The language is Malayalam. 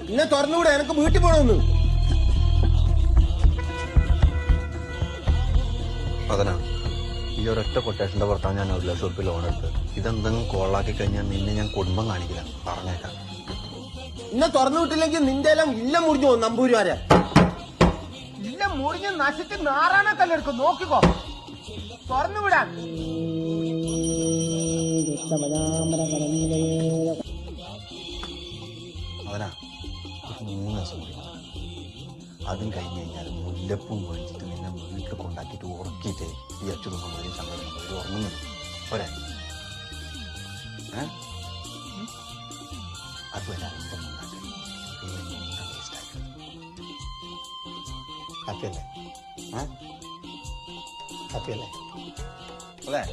എന്നെ തുറന്നുകൂടെ? എനക്ക് വീട്ടിൽ പോണമെന്ന്. അതനാ ഈ ഒരൊറ്റ കൊട്ടേഷന്റെ പുറത്താണ് ഞാൻ 1 ലക്ഷം റുപ്യ ലോൺ എടുത്തത്. ഇതെന്തെങ്കിലും കോളാക്കി കഴിഞ്ഞാൽ നിന്നെ ഞാൻ കുടുംബം കാണിക്കില്ല, പറഞ്ഞേക്കാം. ഇന്നെ തുറന്നു വിട്ടില്ലെങ്കിൽ നിന്റെ എല്ലാം ഇല്ല മുറിഞ്ഞു പോകും. നമ്പൂരിമാരെ ഇല്ല മുറിഞ്ഞ് നശിച്ച് നാറാണക്കല്ലെടുക്കും. നോക്കിക്കോ, തുറന്നുവിടാൻ. അവനാ 3 ദിവസം കൂടി അതും കഴിഞ്ഞ് കഴിഞ്ഞാൽ മുല്ലപ്പും മേടിച്ചിട്ട് നിന്നെ വീട്ടിൽ കൊണ്ടാക്കിയിട്ട് ഉറക്കിയിട്ട് ഈ അച്ഛനും സമ്മതിയും സങ്കടം ഒരു ഉറങ്ങുന്നു പോരെ? അതുമല്ല ഹാപ്പിയല്ലേ? ഹാപ്പിയല്ലേ അല്ലേ?